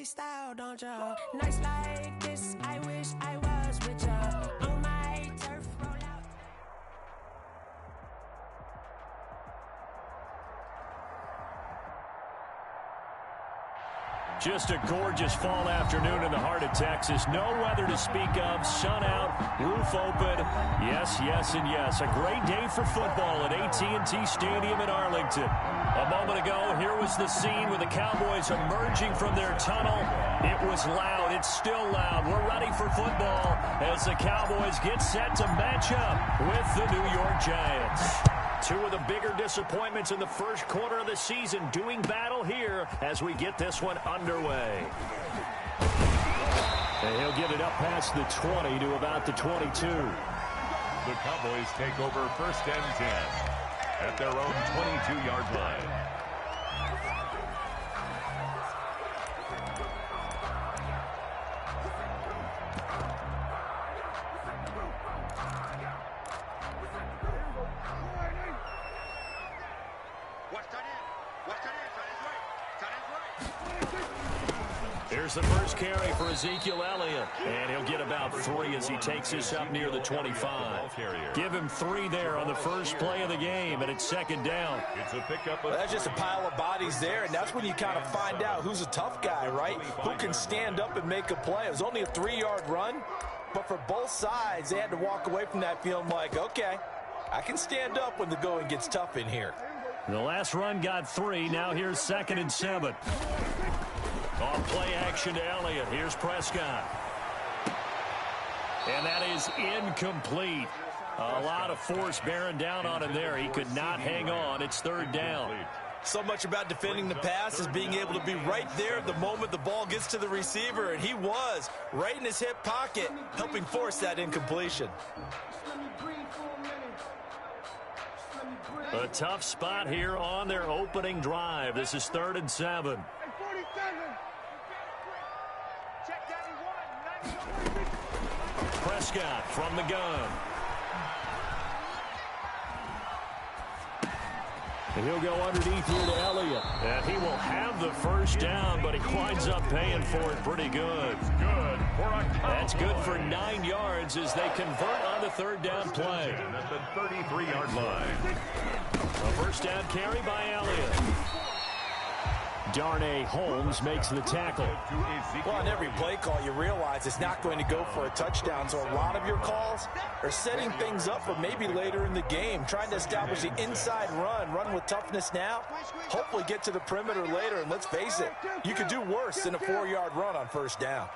style, don't ya? Nights like this, I wish I was with ya. On my turf, roll out. Just a gorgeous fall afternoon in the heart of Texas. No weather to speak of. Sun out, roof open. Yes, yes, and yes. A great day for football at AT&T Stadium in Arlington. A moment ago, here was the scene with the Cowboys emerging from their tunnel. It was loud. It's still loud. We're ready for football as the Cowboys get set to match up with the New York Giants. Two of the bigger disappointments in the first quarter of the season doing battle here as we get this one underway. And he'll get it up past the 20 to about the 22. The Cowboys take over 1st and 10 at their own 22-yard line. Here's the first carry for Ezekiel Elliott, and he'll get about 3 as he takes this up near the 25. Give him 3 there on the first play of the game, and it's 2nd down. It's a pickup. That's just a pile of bodies there, and that's when you kind of find out who's a tough guy, right? Who can stand up and make a play. It was only a 3-yard run, but for both sides, they had to walk away from that feeling like, okay, I can stand up when the going gets tough in here. The last run got 3. Now here's 2nd and 7. Off play action to Elliott. Here's Prescott. And that is incomplete. A lot of force bearing down on him there. He could not hang on. It's 3rd down. So much about defending the pass is being able to be right there the moment the ball gets to the receiver, and he was right in his hip pocket, helping force that incompletion. A tough spot here on their opening drive. This is 3rd and 7. Prescott from the gun. And he'll go underneath here to Elliott. And he will have the first down, but he winds up paying for it pretty good. That's good for 9 yards as they convert on the 3rd down play. At the 33-yard line. A first down carry by Elliott. Darnay Holmes makes the tackle. Well, on every play call, you realize it's not going to go for a touchdown. So a lot of your calls are setting things up for maybe later in the game, trying to establish the inside run with toughness now, hopefully get to the perimeter later. And let's face it, you could do worse than a 4-yard run on first down.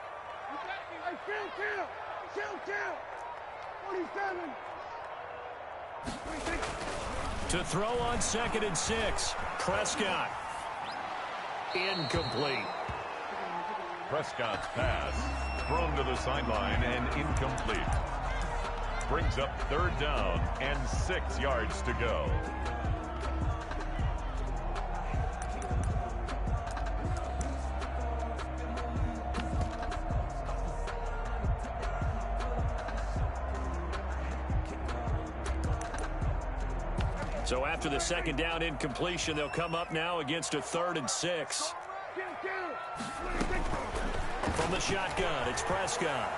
To throw on 2nd and 6, Prescott. Incomplete. Prescott's pass thrown to the sideline and incomplete. Brings up 3rd down and 6 yards to go. So after the 2nd down incompletion, they'll come up now against a 3rd and 6. From the shotgun, it's Prescott.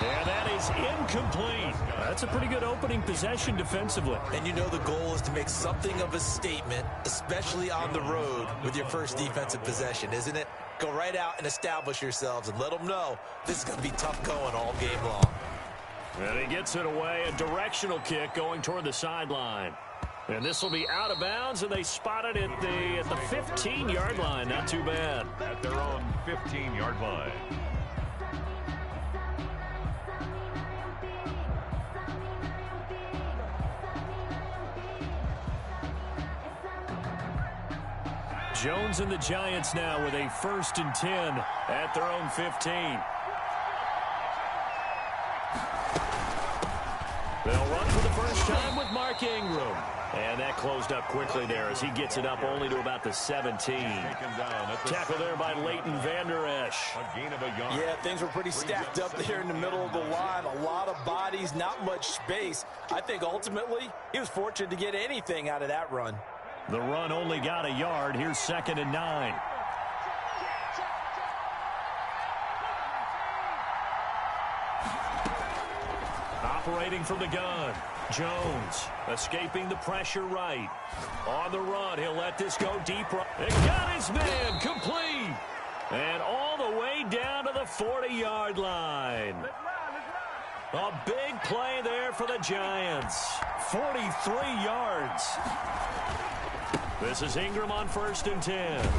And that is incomplete. That's a pretty good opening possession defensively. And you know the goal is to make something of a statement, especially on the road with your first defensive possession, isn't it? Go right out and establish yourselves and let them know this is going to be tough going all game long. And he gets it away, a directional kick going toward the sideline. And this will be out of bounds, and they spot it at the 15-yard line. Not too bad. At their own 15-yard line. Jones and the Giants now with a 1st and 10 at their own 15. They'll run for the first time with Mark Ingram. And that closed up quickly there as he gets it up only to about the 17. Tackle there by Leighton Vander Esch. A gain of a yard. Yeah, things were pretty stacked up there in the middle of the line. A lot of bodies, not much space. I think ultimately he was fortunate to get anything out of that run. The run only got a yard. Here's 2nd and 9. operating from the gun. Jones escaping the pressure right. On the run, he'll let this go deep right. It got his man complete. And all the way down to the 40-yard line. A big play there for the Giants. 43 yards. This is Ingram on 1st and 10.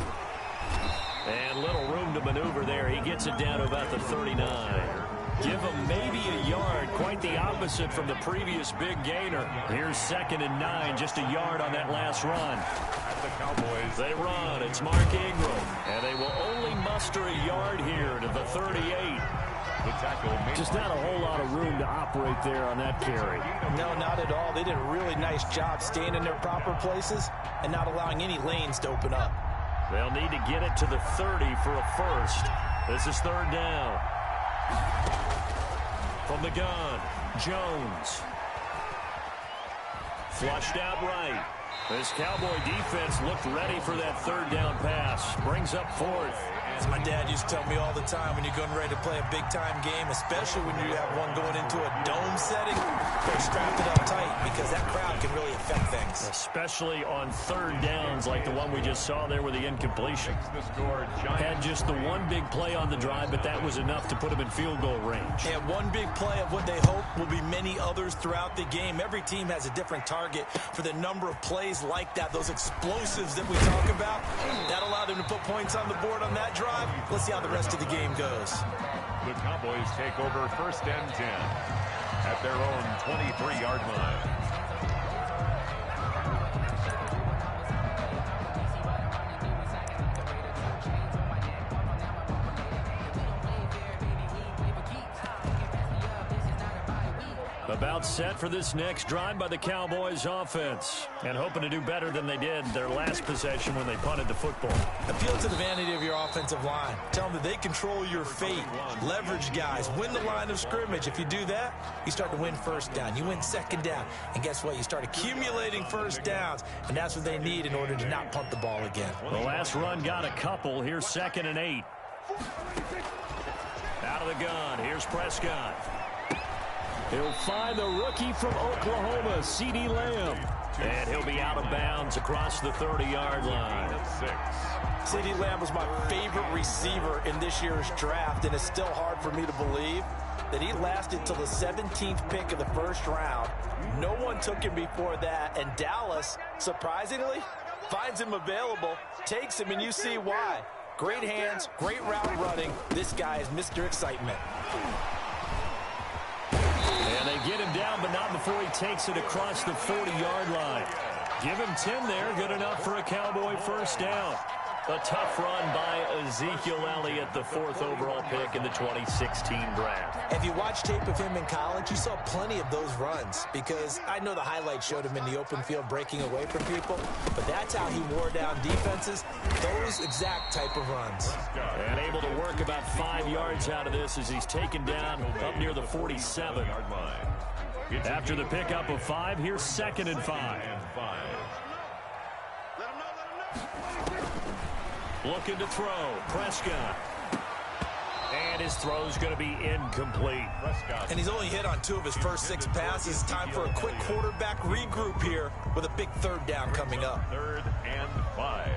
And little room to maneuver there. He gets it down to about the 39. Give him maybe a yard. Quite the opposite from the previous big gainer. Here's 2nd and 9. Just a yard on that last run. At the Cowboys, they run. It's Mark Ingram. And they will only muster a yard here to the 38. the tackle. Just not a whole lot of room to operate there on that carry. No, not at all. They did a really nice job staying in their proper places and not allowing any lanes to open up. They'll need to get it to the 30 for a first. This is 3rd down. From the gun, Jones. Flushed out right. This Cowboy defense looked ready for that 3rd down pass. Brings up 4th. As my dad used to tell me all the time, when you're going ready to play a big-time game, especially when you have one going into a dome setting, better strap it up tight because that crowd can really affect things. Especially on 3rd downs like the one we just saw there with the incompletion. Had just the one big play on the drive, but that was enough to put him in field goal range. And one big play of what they hope will be many others throughout the game. Every team has a different target for the number of plays like that, those explosives that we talk about. That allowed them to put points on the board on that drive. Let's see how the rest of the game goes. The Cowboys take over 1st and 10 at their own 23-yard line. About set for this next drive by the Cowboys offense. And hoping to do better than they did their last possession when they punted the football. Appeal to the vanity of your offensive line. Tell them that they control your fate. Leverage guys. Win the line of scrimmage. If you do that, you start to win 1st down. You win 2nd down. And guess what? You start accumulating 1st downs. And that's what they need in order to not punt the ball again. The last run got a couple. Here's 2nd and 8. Out of the gun. Here's Prescott. He'll find the rookie from Oklahoma, CeeDee Lamb. And he'll be out of bounds across the 30-yard line. CeeDee Lamb was my favorite receiver in this year's draft, and it's still hard for me to believe that he lasted till the 17th pick of the 1st round. No one took him before that, and Dallas, surprisingly, finds him available, takes him, and you see why. Great hands, great route running. This guy is Mr. Excitement. And they get him down, but not before he takes it across the 40-yard line. Give him 10 there. Good enough for a Cowboy 1st down. A tough run by Ezekiel Elliott, the 4th overall pick in the 2016 draft. If you watch tape of him in college, you saw plenty of those runs because I know the highlights showed him in the open field breaking away from people, but that's how he wore down defenses, those exact type of runs. And able to work about 5 yards out of this as he's taken down up near the 47. After the pickup of 5, here's 2nd and 5. Looking to throw. Prescott. And his throw's going to be incomplete. And he's only hit on 2 of his first 6 passes. Time for a quick quarterback regroup here with a big 3rd down coming up. 3rd and 5.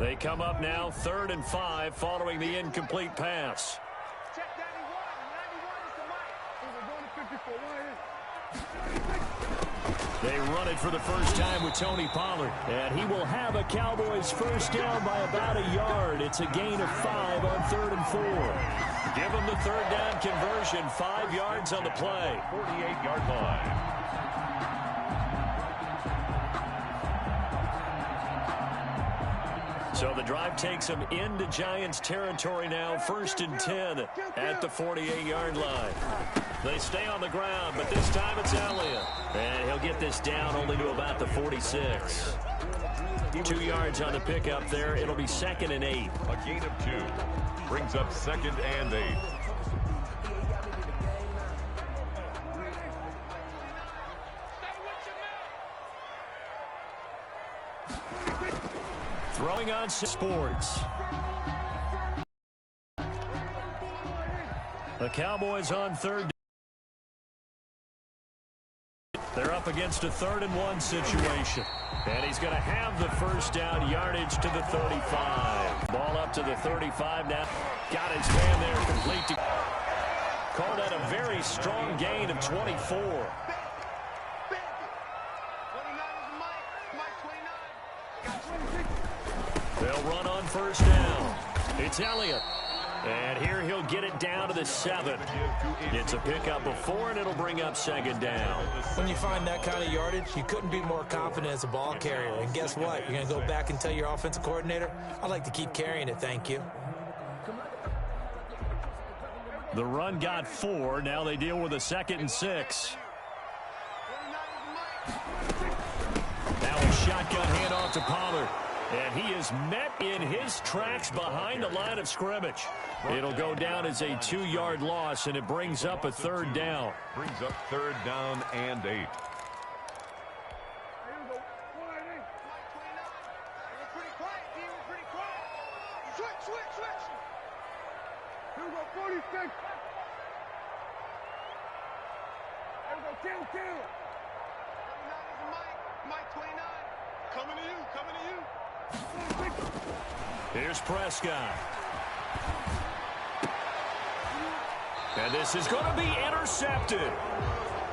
They come up now 3rd and 5 following the incomplete pass. They run it for the first time with Tony Pollard. And he will have a Cowboys 1st down by about a yard. It's a gain of 5 on 3rd and 4. Give them the 3rd down conversion. 5 yards on the play. 48-yard line. So the drive takes them into Giants territory now. 1st and 10 at the 48-yard line. They stay on the ground, but this time it's Elliott. And he'll get this down only to about the 46. 2 yards on the pickup there. It'll be 2nd and 8. A gain of 2. Brings up 2nd and 8. Throwing on sports. The Cowboys on third. They're up against a 3rd and 1 situation. And he's going to have the first down, yardage to the 35. Ball up to the 35 now. Got his man there, complete to... Called out a very strong gain of 24. They'll run on first down. It's Elliott. And here he'll get it down to the 7. It's a pickup of 4, and it'll bring up 2nd down. When you find that kind of yardage, you couldn't be more confident as a ball carrier. And guess what? You're going to go back and tell your offensive coordinator, I'd like to keep carrying it, thank you. The run got 4. Now they deal with a 2nd and 6. Now a shotgun handoff to Pollard. And he is met in his tracks behind the line of scrimmage. It'll go down as a 2-yard loss, and it brings up a 3rd down. Brings up 3rd down and 8. Here's Prescott. And this is going to be intercepted.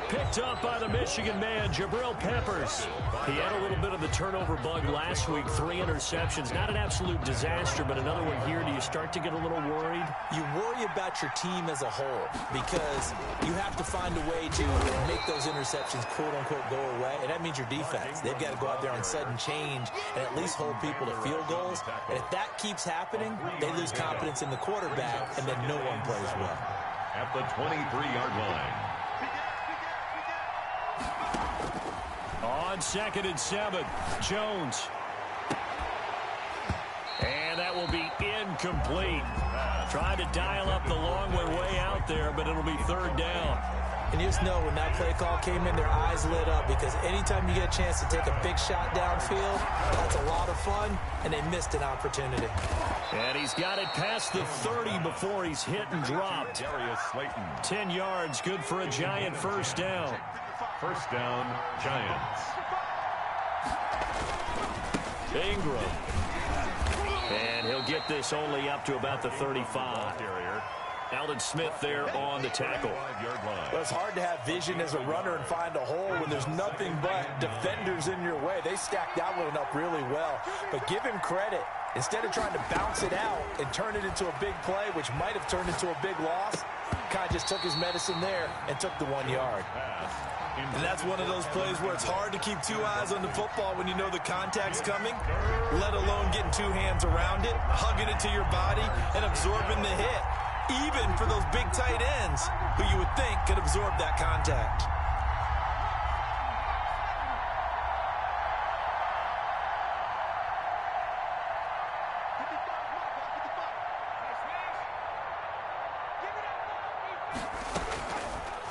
Picked up by the Michigan man, Jabril Peppers. He had a little bit of the turnover bug last week. 3 interceptions. Not an absolute disaster, but another one here. Do you start to get a little worried? You worry about your team as a whole because you have to find a way to make those interceptions, quote-unquote, go away. And that means your defense. They've got to go out there on sudden change and at least hold people to field goals. And if that keeps happening, they lose confidence in the quarterback, and then no one plays well. At the 23-yard line. On 2nd and 7, Jones. And that will be incomplete. Trying to dial up the long way out there, but it'll be 3rd down. And you just know when that play call came in, their eyes lit up because anytime you get a chance to take a big shot downfield, that's a lot of fun, and they missed an opportunity. And he's got it past the 30 before he's hit and dropped. Darius Slayton. 10 yards, good for a Giant first down. First down, Giants. Ingram. And he'll get this only up to about the 35. Aldon Smith there on the tackle. Well, it's hard to have vision as a runner and find a hole when there's nothing but defenders in your way. They stacked that one up really well. But give him credit. Instead of trying to bounce it out and turn it into a big play, which might have turned into a big loss, kind of just took his medicine there and took the 1 yard. And that's one of those plays where it's hard to keep 2 eyes on the football when you know the contact's coming, let alone getting 2 hands around it, hugging it to your body, and absorbing the hit. Even for those big tight ends who you would think could absorb that contact.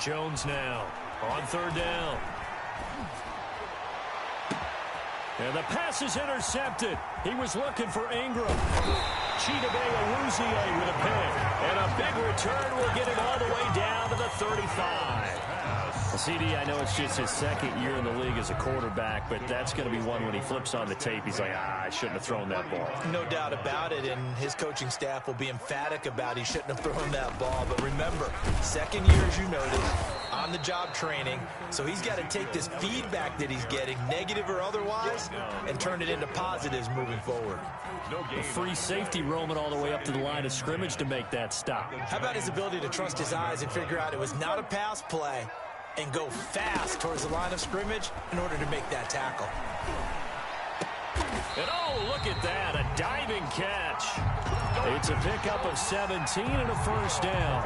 Jones now on 3rd down. And the pass is intercepted. He was looking for Ingram. Chidobe Awuzie with a pick. And a big return will get him all the way down to the 35. CD, I know it's just his 2nd year in the league as a quarterback, but that's going to be one when he flips on the tape, he's like, I shouldn't have thrown that ball. No doubt about it, and his coaching staff will be emphatic about he shouldn't have thrown that ball. But remember, 2nd year, as you noted, on-the-job training, so he's got to take this feedback that he's getting, negative or otherwise, and turn it into positives moving forward. A free safety roaming all the way up to the line of scrimmage to make that stop. How about his ability to trust his eyes and figure out it was not a pass play and go fast towards the line of scrimmage in order to make that tackle. And oh, look at that, a diving catch. It's a pickup of 17 and a first down.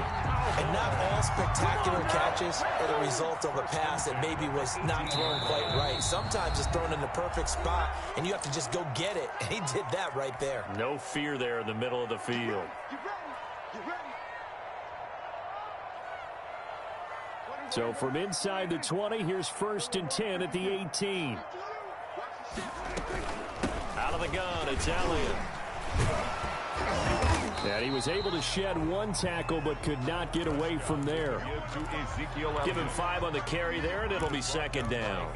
And not all spectacular catches are the result of a pass that maybe was not thrown quite right. Sometimes it's thrown in the perfect spot, and you have to just go get it. And he did that right there. No fear there in the middle of the field. So from inside the 20, here's 1st and 10 at the 18. Out of the gun, it's Elliott. And he was able to shed one tackle but could not get away from there. Give him 5 on the carry there, and it'll be second down.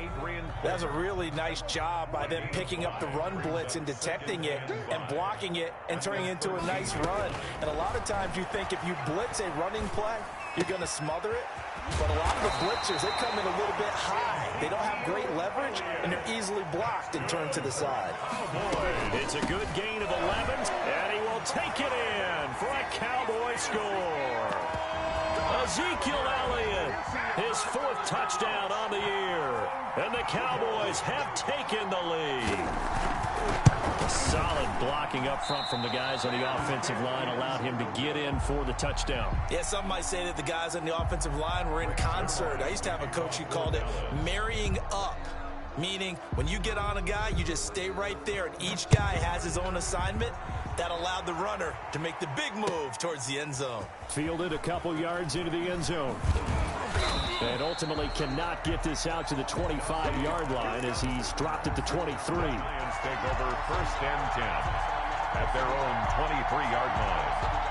That was a really nice job by them picking up the run blitz and detecting it and blocking it and turning it into a nice run. And a lot of times you think if you blitz a running play, you're going to smother it. But a lot of the blitzers, they come in a little bit high. They don't have great leverage, and they're easily blocked and turned to the side. It's a good gain of 11, and he will take it in for a Cowboy score. Ezekiel Elliott, his 4th touchdown on the year, and the Cowboys have taken the lead. Solid blocking up front from the guys on the offensive line allowed him to get in for the touchdown. Yeah, some might say that the guys on the offensive line were in concert. I used to have a coach who called it marrying up, meaning when you get on a guy, you just stay right there, and each guy has his own assignment. That allowed the runner to make the big move towards the end zone. Fielded a couple yards into the end zone. And ultimately cannot get this out to the 25-yard line as he's dropped at the 23. Lions take over 1st and 10 at their own 23-yard line.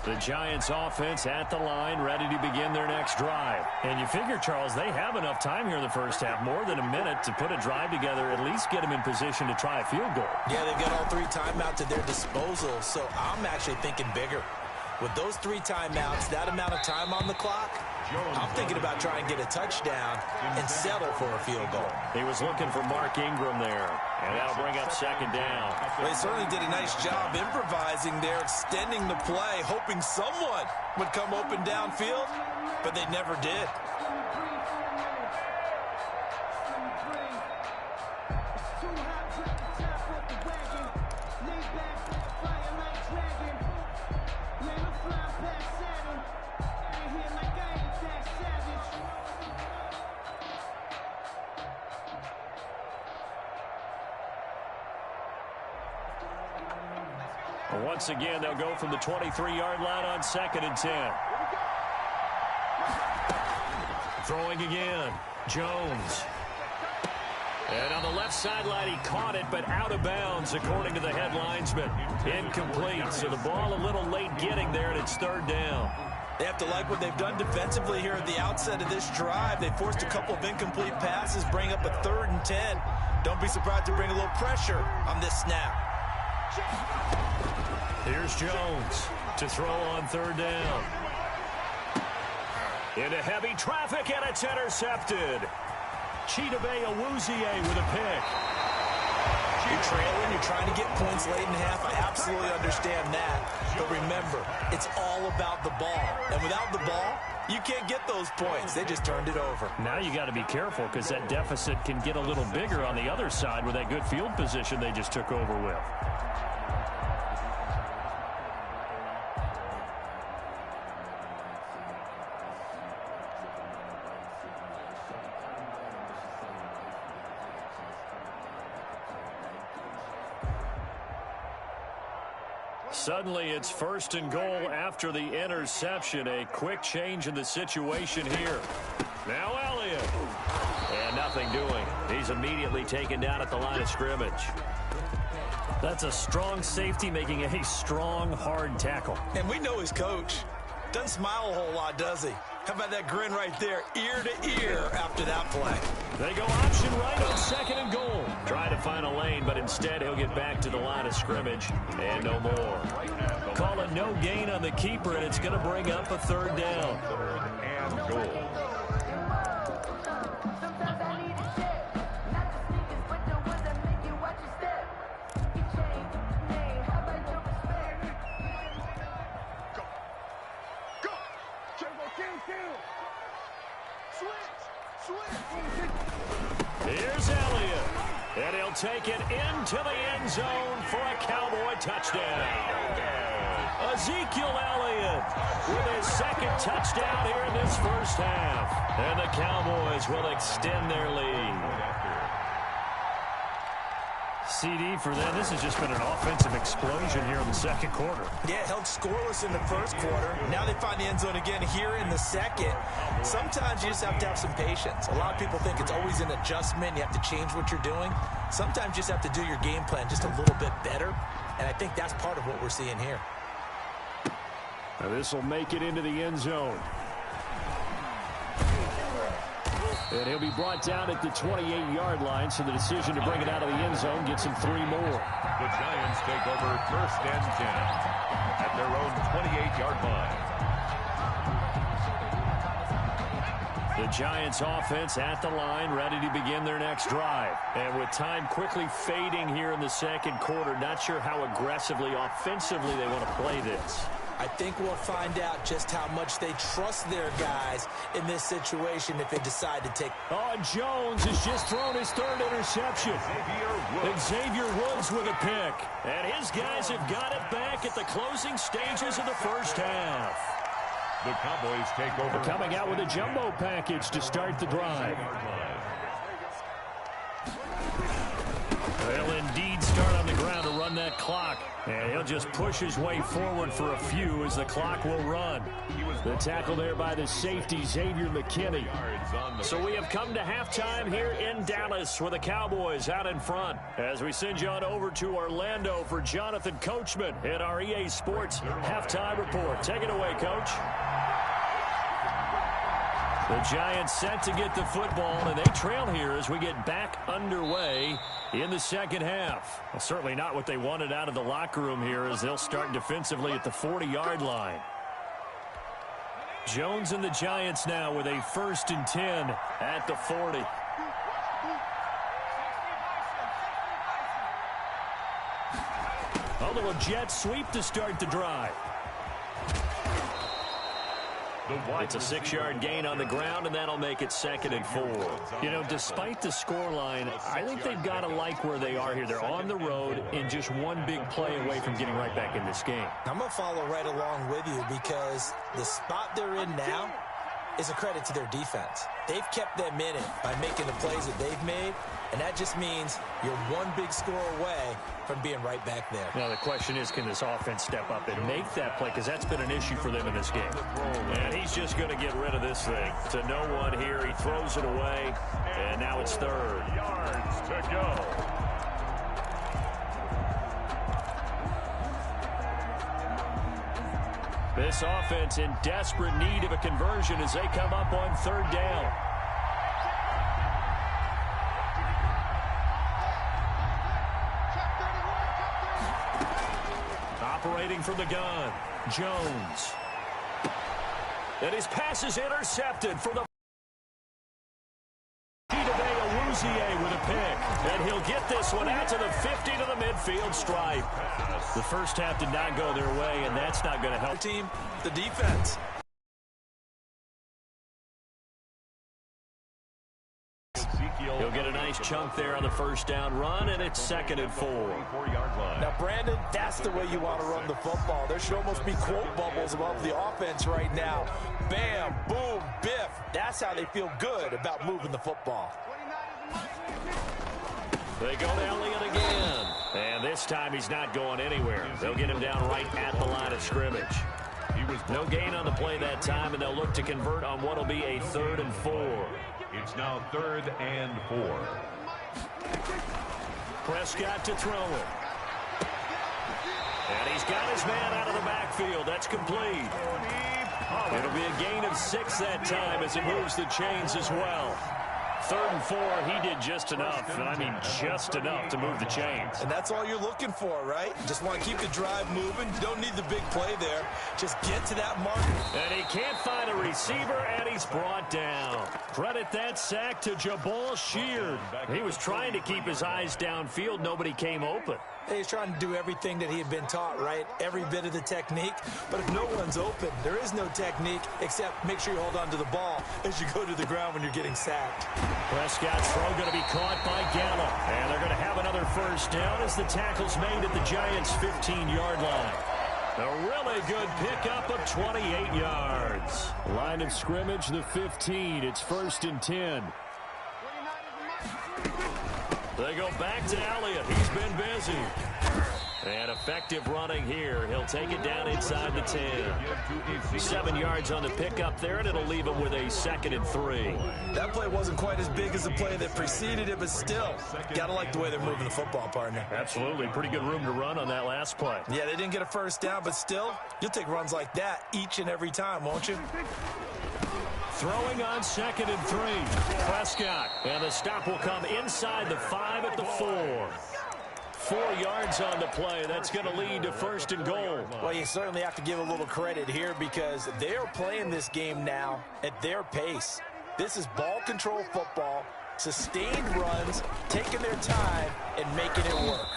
The Giants offense at the line, ready to begin their next drive. And you figure, Charles, they have enough time here in the first half, more than a minute, to put a drive together, at least get them in position to try a field goal. Yeah, they've got all 3 timeouts at their disposal, so I'm actually thinking bigger. With those 3 timeouts, that amount of time on the clock, I'm thinking about trying to get a touchdown and settle for a field goal. He was looking for Mark Ingram there, and that'll bring up second down. Well, he certainly did a nice job improvising there, extending the play, hoping someone would come open downfield, but they never did. Once again, they'll go from the 23-yard line on 2nd and 10. Throwing again, Jones. And on the left sideline, he caught it, but out of bounds, according to the head linesman. Incomplete, so the ball a little late getting there, and it's 3rd down. They have to like what they've done defensively here at the outset of this drive. They forced a couple of incomplete passes, bring up a 3rd and 10. Don't be surprised to bring a little pressure on this snap. Here's Jones to throw on 3rd down. Into heavy traffic, and it's intercepted. Chidobe Awuzie with a pick. You're trailing, you're trying to get points late in half. I absolutely understand that. But remember, it's all about the ball. And without the ball, you can't get those points. They just turned it over. Now you got to be careful because that deficit can get a little bigger on the other side with that good field position they just took over with. Suddenly, it's 1st and goal after the interception. A quick change in the situation here. Now Elliott. And nothing doing. He's immediately taken down at the line of scrimmage. That's a strong safety making a strong, hard tackle. And we know his coach. Doesn't smile a whole lot, does he? How about that grin right there, ear to ear after that play? They go option right on 2nd and goal. Try to find a lane, but instead he'll get back to the line of scrimmage and no more. Call it no gain on the keeper, and it's going to bring up a 3rd down. 3rd and goal. Here's Elliott, and he'll take it into the end zone for a Cowboy touchdown. Ezekiel Elliott with his 2nd touchdown here in this first half. And the Cowboys will extend their lead. CD for them. This has just been an offensive explosion here in the second quarter. Yeah, held scoreless in the first quarter. Now they find the end zone again here in the second. Sometimes you just have to have some patience. A lot of people think it's always an adjustment. You have to change what you're doing. Sometimes you just have to do your game plan just a little bit better. And I think that's part of what we're seeing here. Now this will make it into the end zone. And he'll be brought down at the 28-yard line, so the decision to bring it out of the end zone gets him 3 more. The Giants take over 1st and 10 at their own 28-yard line. The Giants offense at the line, ready to begin their next drive. And with time quickly fading here in the second quarter, not sure how aggressively, offensively they want to play this. I think we'll find out just how much they trust their guys in this situation if they decide to take. Oh, Jones has just thrown his 3rd interception. Xavier Woods with a pick. And his guys have got it back at the closing stages of the first half. The Cowboys take over. They're coming out with a jumbo package to start the drive. They'll indeed start on the ground to run that clock. And he'll just push his way forward for a few as the clock will run. The tackle there by the safety, Xavier McKinney. So we have come to halftime here in Dallas with the Cowboys out in front. As we send you on over to Orlando for Jonathan Coachman at our EA Sports Halftime Report. Take it away, Coach. The Giants set to get the football, and they trail here as we get back underway in the second half. Well, certainly not what they wanted out of the locker room here as they'll start defensively at the 40-yard line. Jones and the Giants now with a 1st and 10 at the 40. A little jet sweep to start the drive. It's a 6-yard gain on the ground, and that'll make it 2nd and 4. You know, despite the scoreline, I think they've got to like where they are here. They're on the road and just one big play away from getting right back in this game. I'm going to follow right along with you because the spot they're in now is a credit to their defense. They've kept them in it by making the plays that they've made, and that just means you're one big score away from being right back there. Now, the question is, can this offense step up and make that play? Because that's been an issue for them in this game. And he's just going to get rid of this thing. To no one here. He throws it away, and now it's 3rd. Yards to go. This offense in desperate need of a conversion as they come up on 3rd down. Operating from the gun, Jones. And his pass is intercepted for the with a pick. And he'll get this one out to the 50 to the midfield stripe. The first half did not go their way, and that's not going to help. Team, the defense. He'll get a nice chunk there on the 1st down run, and it's 2nd and 4. Now, Brandon, that's the way you want to run the football. There should almost be quote bubbles above the offense right now. Bam, boom, biff. That's how they feel good about moving the football. They go to Elliott again. And this time he's not going anywhere. They'll get him down right at the line of scrimmage. No gain on the play that time, and they'll look to convert on what will be a 3rd and 4. It's now 3rd and 4. Prescott to throw it. And he's got his man out of the backfield. That's complete. It'll be a gain of 6 that time as he moves the chains as well. 3rd and 4, he did just enough, and I mean just enough to move the chains. And that's all you're looking for, right? Just want to keep the drive moving. Don't need the big play there. Just get to that mark. And he can't find a receiver, and he's brought down. Credit that sack to Jabal Sheard. He was trying to keep his eyes downfield. Nobody came open. He's trying to do everything that he had been taught, right? Every bit of the technique. But if no one's open, there is no technique except make sure you hold on to the ball as you go to the ground when you're getting sacked. Prescott's throw going to be caught by Gallup. And they're going to have another 1st down as the tackle's made at the Giants' 15-yard line. A really good pickup of 28 yards. Line of scrimmage, the 15. It's 1st and 10. They go back to Elliott. He's been busy. And effective running here. He'll take it down inside the 10. 7 yards on the pickup there, and it'll leave him with a 2nd and 3. That play wasn't quite as big as the play that preceded it, but still, got to like the way they're moving the football, partner. Absolutely. Pretty good room to run on that last play. Yeah, they didn't get a first down, but still, you'll take runs like that each and every time, won't you? Throwing on 2nd and 3. Prescott. And the stop will come inside the 5 at the 4. 4 yards on the play. That's going to lead to 1st and goal. Well, you certainly have to give a little credit here because they're playing this game now at their pace. This is ball control football, sustained runs, taking their time, and making it work.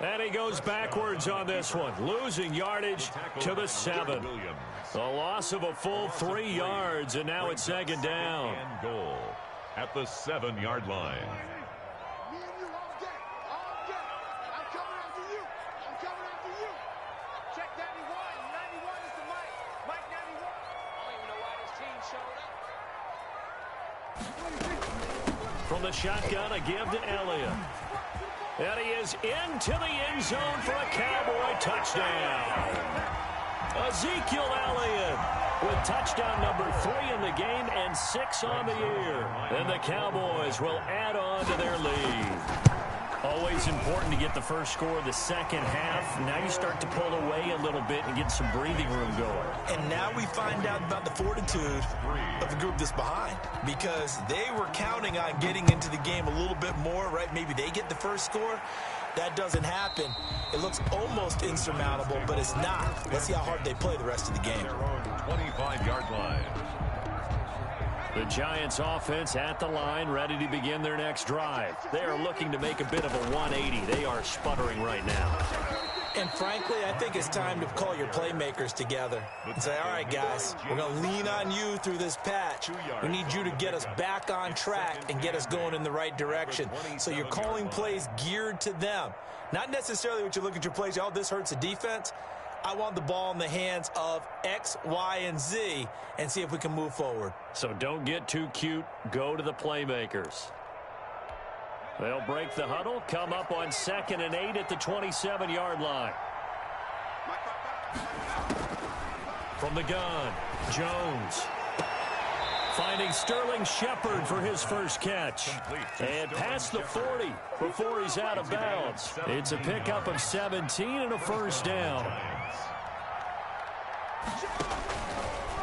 And he goes backwards on this one, losing yardage to the 7. A loss of a full 3 yards, and now it's 2nd down. And goal at the 7-yard line. From the shotgun, a give to Elliott. And he is into the end zone for a Cowboy touchdown. Ezekiel Elliott with touchdown number 3 in the game and 6 on the year. And the Cowboys will add on to their lead. Always important to get the first score of the second half. Now you start to pull away a little bit and get some breathing room going. And now we find out about the fortitude of the group that's behind because they were counting on getting into the game a little bit more, right? Maybe they get the first score. That doesn't happen. It looks almost insurmountable, but it's not. Let's see how hard they play the rest of the game. 25-yard line. The Giants offense at the line, ready to begin their next drive. They are looking to make a bit of a 180. They are sputtering right now. And frankly, I think it's time to call your playmakers together and say, all right, guys, we're going to lean on you through this patch. We need you to get us back on track and get us going in the right direction. So you're calling plays geared to them. Not necessarily what you look at your plays, oh, this hurts the defense. I want the ball in the hands of X, Y, and Z and see if we can move forward. So don't get too cute. Go to the playmakers. They'll break the huddle, come up on 2nd and 8 at the 27-yard line. From the gun, Jones. Finding Sterling Shepard for his first catch. And past the 40 before he's out of bounds. It's a pickup of 17 and a first down.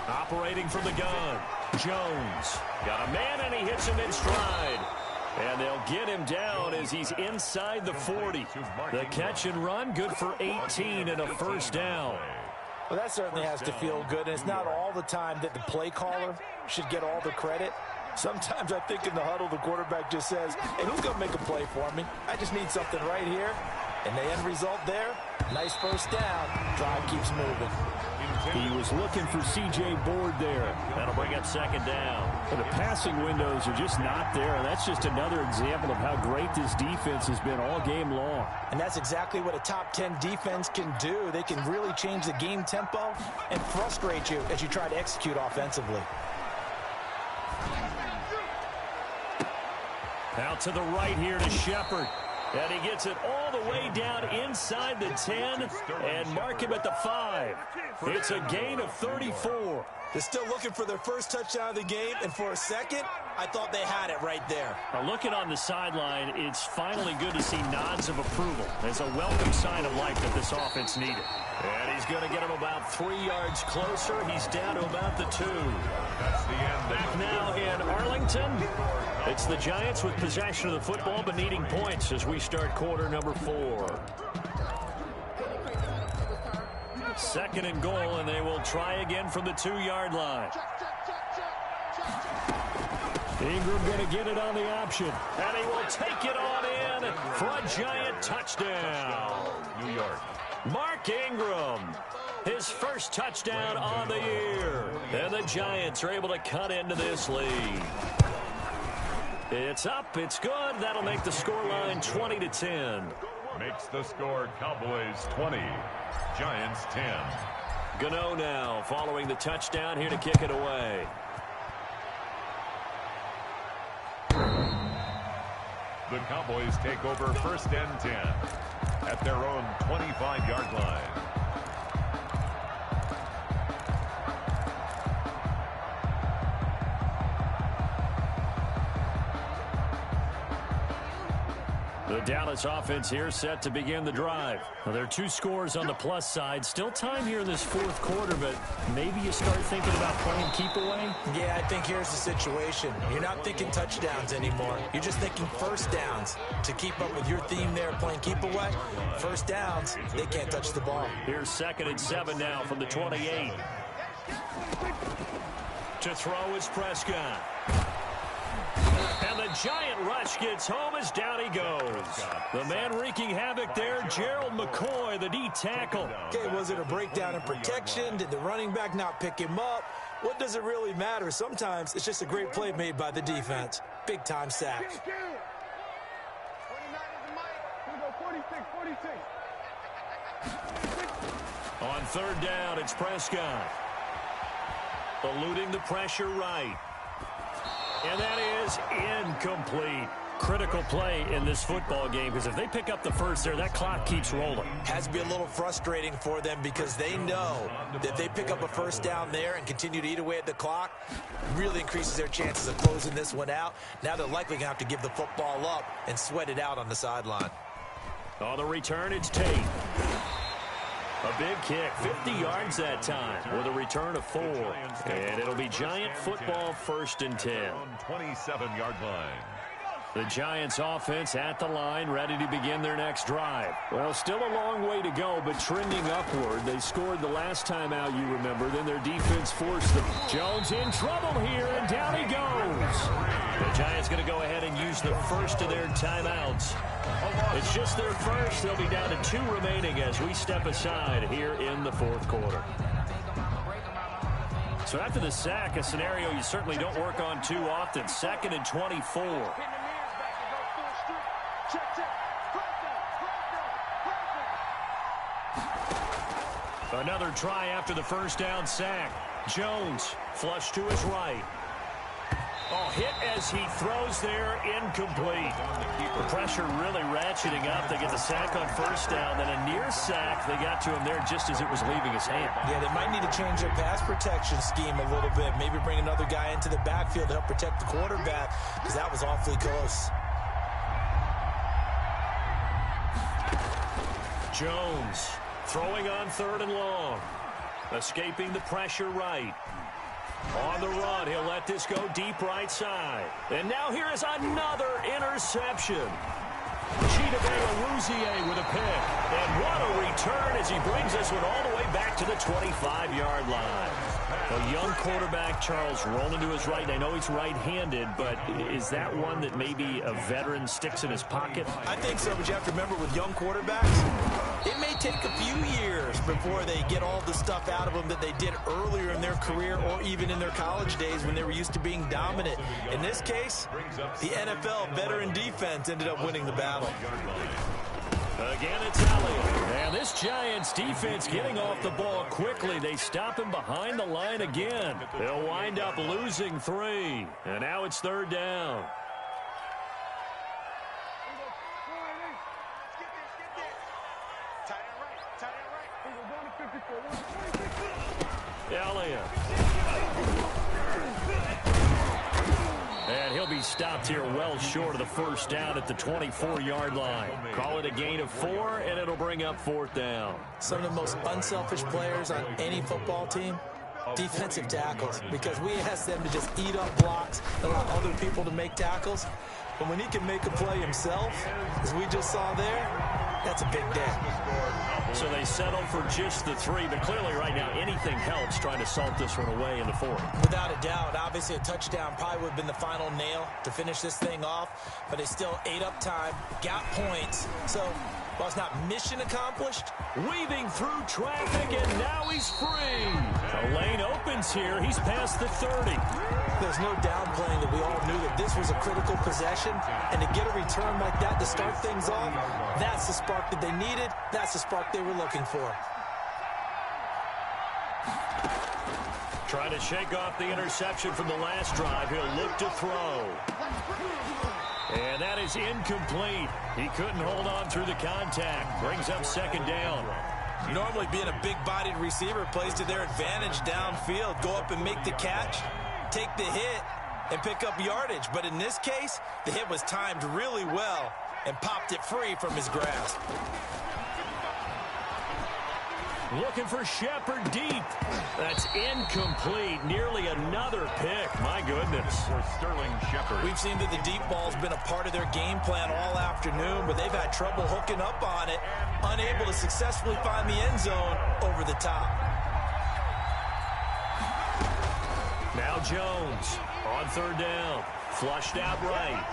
Operating from the gun, Jones. Got a man and he hits him in stride. And they'll get him down as he's inside the 40. The catch and run, good for 18 and a first down. Well, that certainly has to feel good, and it's not all the time that the play caller should get all the credit. Sometimes I think in the huddle, the quarterback just says, hey, who's going to make a play for me? I just need something right here. And the end result there, nice first down. Drive keeps moving. He was looking for C.J. Board there. That'll bring up 2nd down. The passing windows are just not there. And that's just another example of how great this defense has been all game long. And that's exactly what a top 10 defense can do. They can really change the game tempo and frustrate you as you try to execute offensively. Out to the right here to Shepard. And he gets it all the way down inside the 10 and mark him at the 5. It's a gain of 34. They're still looking for their first touchdown of the game, and for a second, I thought they had it right there. Now looking on the sideline, it's finally good to see nods of approval. It's a welcome sign of life that this offense needed. And he's going to get him about 3 yards closer. He's down to about the 2. That's the end. Back now in Arlington. It's the Giants with possession of the football but needing points as we start quarter number 4. 2nd and goal, and they will try again from the 2-yard line. Ingram going to get it on the option, and he will take it on in for a Giant touchdown. New York. Mark Ingram, his first touchdown on the year. And the Giants are able to cut into this lead. It's up, it's good. That'll make the scoreline 20-10. Makes the score Cowboys 20, Giants 10. Gano now following the touchdown here to kick it away. The Cowboys take over 1st and 10 at their own 25-yard line. The Dallas offense here set to begin the drive. Well, there are 2 scores on the plus side. Still time here in this 4th quarter, but maybe you start thinking about playing keep away? Yeah, I think here's the situation. You're not thinking touchdowns anymore. You're just thinking first downs. To keep up with your theme there, playing keep away, first downs, they can't touch the ball. Here's 2nd and 7 now from the 28. To throw is Prescott. And the giant rush gets home as down he goes. The man wreaking havoc there, Gerald McCoy, the D tackle. Okay, was it a breakdown in protection? Did the running back not pick him up? What does it really matter? Sometimes it's just a great play made by the defense. Big-time sack. On 3rd down, it's Prescott. Eluding the pressure right. And that is incomplete. Critical play in this football game, because if they pick up the first there, that clock keeps rolling. Has to be a little frustrating for them because they know that they pick up a first down there and continue to eat away at the clock, really increases their chances of closing this one out. Now they're likely going to have to give the football up and sweat it out on the sideline. On the return, it's Tate. A big kick, 50 yards that time with a return of 4. And it'll be Giant football 1st and 10. 27-yard line. The Giants offense at the line, ready to begin their next drive. Well, still a long way to go, but trending upward. They scored the last time out, you remember. Then their defense forced them. Jones in trouble here, and down he goes. The Giants going to go ahead and use the first of their timeouts. It's just their first. They'll be down to 2 remaining as we step aside here in the 4th quarter. So after the sack, a scenario you certainly don't work on too often. 2nd and 24. Another try after the first down sack. Jones flush to his right. Oh, hit as he throws there, incomplete. The pressure really ratcheting up. They get the sack on first down, then a near sack. They got to him there just as it was leaving his hand. Yeah, they might need to change their pass protection scheme a little bit. Maybe bring another guy into the backfield to help protect the quarterback, because that was awfully close. Jones throwing on 3rd and long. Escaping the pressure right. On the run, he'll let this go deep right side. And now here is another interception. Chidobe with a pick. And what a return as he brings this one all the way back to the 25-yard line. A young quarterback, Charles, rolling to his right. I know he's right-handed, but is that one that maybe a veteran sticks in his pocket? I think so, but you have to remember with young quarterbacks, it may take a few years before they get all the stuff out of them that they did earlier in their career or even in their college days when they were used to being dominant. In this case, the NFL veteran defense ended up winning the battle. Again, it's Elliott. And this Giants defense getting off the ball quickly. They stop him behind the line again. They'll wind up losing 3. And now it's 3rd down. Elliott. And he'll be stopped here well short of the first down at the 24-yard line. Call it a gain of 4, and it'll bring up 4th down. Some of the most unselfish players on any football team, defensive tackles, because we ask them to just eat up blocks, allow other people to make tackles. But when he can make a play himself, as we just saw there, that's a big day. So they settle for just the 3, but clearly right now anything helps trying to salt this one away in the 4th. Without a doubt, obviously a touchdown probably would have been the final nail to finish this thing off, but they still ate up time, got points. So while it's not mission accomplished, weaving through traffic, and now he's free. The lane opens here. He's past the 30. There's no downplaying that we all knew that this was a critical possession, and to get a return like that to start things off, that's the spark that they needed. That's the spark they were looking for. Trying to shake off the interception from the last drive. He'll look to throw. And that is incomplete. He couldn't hold on through the contact. Brings up second down. Normally being a big-bodied receiver plays to their advantage downfield. Go up and make the catch, take the hit, and pick up yardage. But in this case, the hit was timed really well and popped it free from his grasp. Looking for Shepard deep. That's incomplete. Nearly another pick. My goodness. For Sterling Shepard. We've seen that the deep ball's been a part of their game plan all afternoon, but they've had trouble hooking up on it, unable to successfully find the end zone over the top. Now Jones on third down. Flushed out right.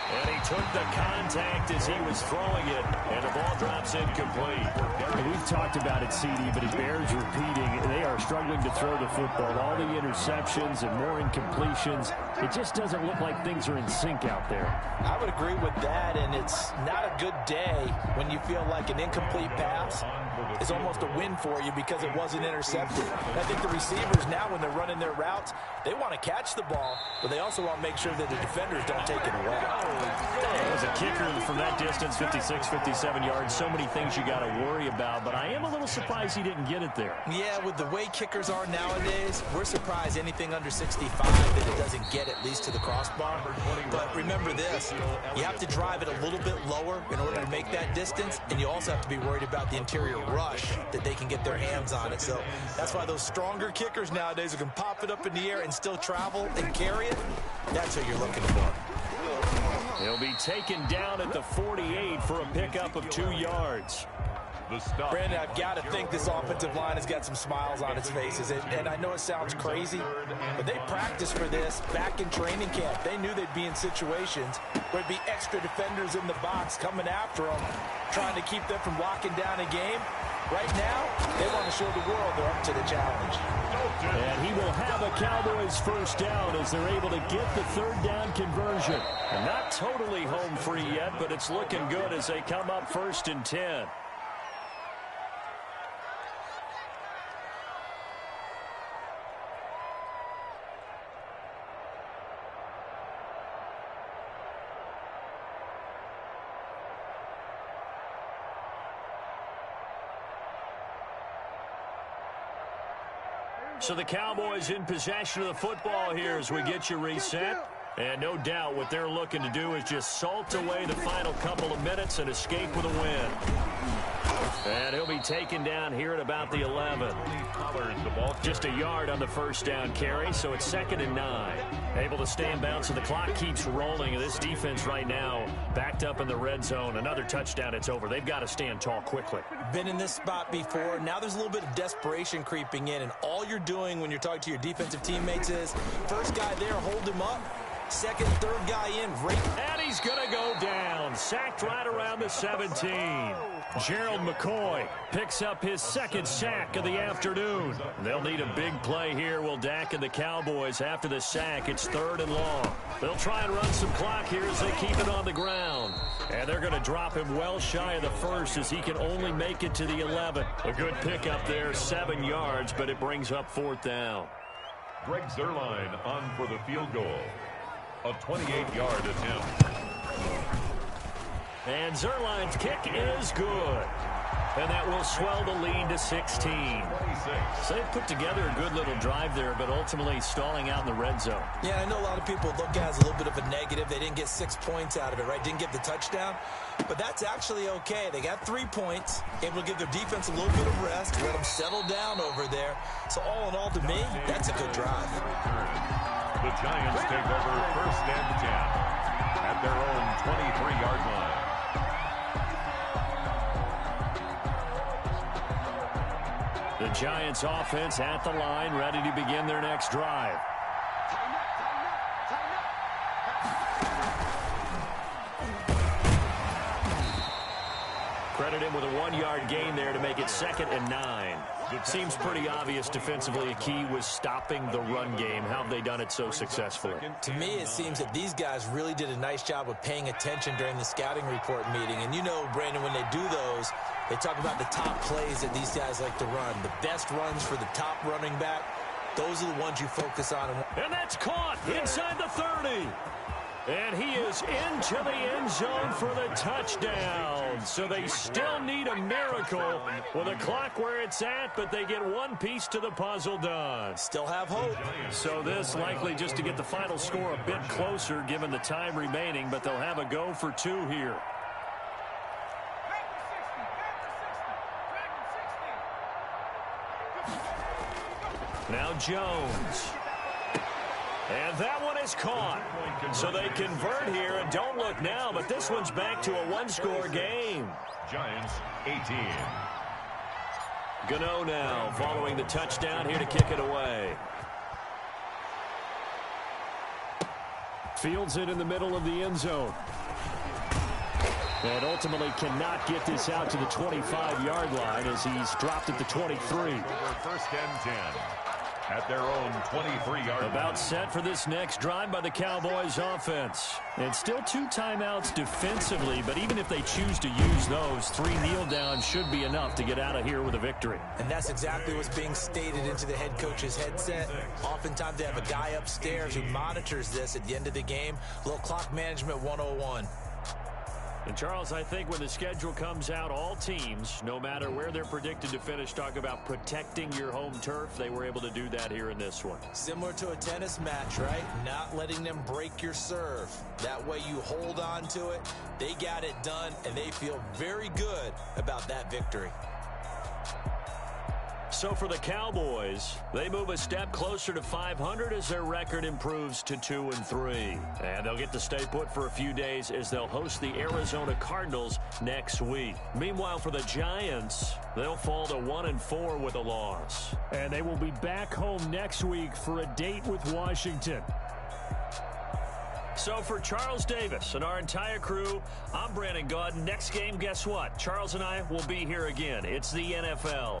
And he took the contact as he was throwing it, and the ball drops incomplete. We've talked about it, CD, but it bears repeating. They are struggling to throw the football. All the interceptions and more incompletions. It just doesn't look like things are in sync out there. I would agree with that, and it's not a good day when you feel like an incomplete pass is almost a win for you because it wasn't intercepted. I think the receivers now, when they're running their routes, they want to catch the ball, but they also want to make sure that the defenders don't take it away. As a kicker from that distance, 56, 57 yards, so many things you got to worry about, but I am a little surprised he didn't get it there. Yeah, with the way kickers are nowadays, we're surprised anything under 65 that it doesn't get at least to the crossbar. But remember this, you have to drive it a little bit lower in order to make that distance, and you also have to be worried about the interior rush that they can get their hands on it. So that's why those stronger kickers nowadays who can pop it up in the air and still travel and carry it, that's what you're looking for. He'll be taken down at the 48 for a pickup of 2 yards. Brandon, I've got to think this offensive line has got some smiles on its faces. And I know it sounds crazy, but they practiced for this back in training camp. They knew they'd be in situations where it'd be extra defenders in the box coming after them, trying to keep them from locking down a game. Right now, they want to show the world they're up to the challenge. And he will have a Cowboys first down as they're able to get the third down conversion. And not totally home free yet, but it's looking good as they come up 1st and 10. So the Cowboys in possession of the football here as we get you reset. And no doubt what they're looking to do is just salt away the final couple of minutes and escape with a win. And he'll be taken down here at about the 11. Just a yard on the first down carry, so it's 2nd and 9. Able to stay in bounds, and the clock keeps rolling. And this defense right now backed up in the red zone. Another touchdown, it's over. They've got to stand tall quickly. Been in this spot before. Now there's a little bit of desperation creeping in, and all you're doing when you're talking to your defensive teammates is first guy there, hold him up. Second, third guy in, right. And he's going to go down. Sacked right around the 17. Gerald McCoy picks up his 2nd sack of the afternoon. They'll need a big play here. Will Dak and the Cowboys after the sack. It's 3rd and long. They'll try and run some clock here as they keep it on the ground. And they're going to drop him well shy of the 1st as he can only make it to the 11. A good pickup there, 7 yards, but it brings up 4th down. Greg Zuerlein on for the field goal. A 28-yard attempt. And Zuerlein's kick is good. And that will swell the lead to 16. 26. So they put together a good little drive there, but ultimately stalling out in the red zone. Yeah, I know a lot of people look at it as a little bit of a negative. They didn't get 6 points out of it, right? Didn't get the touchdown. But that's actually okay. They got 3 points, able to give their defense a little bit of rest, let them settle down over there. So all in all, to me, that's a good drive. The Giants take over 1st and 10 at their own 23-yard line. The Giants offense at the line, ready to begin their next drive. Credit him with a 1-yard gain there to make it 2nd and 9. Seems pretty obvious defensively. A key was stopping the run game. How have they done it so successfully? To me, it seems that these guys really did a nice job of paying attention during the scouting report meeting. And you know, Brandon, when they do those, they talk about the top plays that these guys like to run. The best runs for the top running back, those are the ones you focus on. And that's caught inside the 30. And he is into the end zone for the touchdown. So they still need a miracle with the clock where it's at, but they get one piece to the puzzle done. Still have hope. So this likely just to get the final score a bit closer given the time remaining, but they'll have a go for two here. Now Jones. And that one is caught. So they convert here, and don't look now, but this one's back to a one-score game. Giants 18. Gano now following the touchdown here to kick it away. Fields it in the middle of the end zone. And ultimately cannot get this out to the 25-yard line as he's dropped at the 23. First and 10. At their own 23-yard line. About set for this next drive by the Cowboys offense. And still two timeouts defensively, but even if they choose to use those, 3 kneel downs should be enough to get out of here with a victory. And that's exactly what's being stated into the head coach's headset. Oftentimes they have a guy upstairs who monitors this at the end of the game. A little clock management 101. And, Charles, I think when the schedule comes out, all teams, no matter where they're predicted to finish, talk about protecting your home turf. They were able to do that here in this one. Similar to a tennis match, right? Not letting them break your serve. That way you hold on to it. They got it done, and they feel very good about that victory. So for the Cowboys, they move a step closer to 500 as their record improves to 2-3. And they'll get to stay put for a few days as they'll host the Arizona Cardinals next week. Meanwhile, for the Giants, they'll fall to 1-4 with a loss. And they will be back home next week for a date with Washington. So for Charles Davis and our entire crew, I'm Brandon Gaudin. Next game, guess what? Charles and I will be here again. It's the NFL.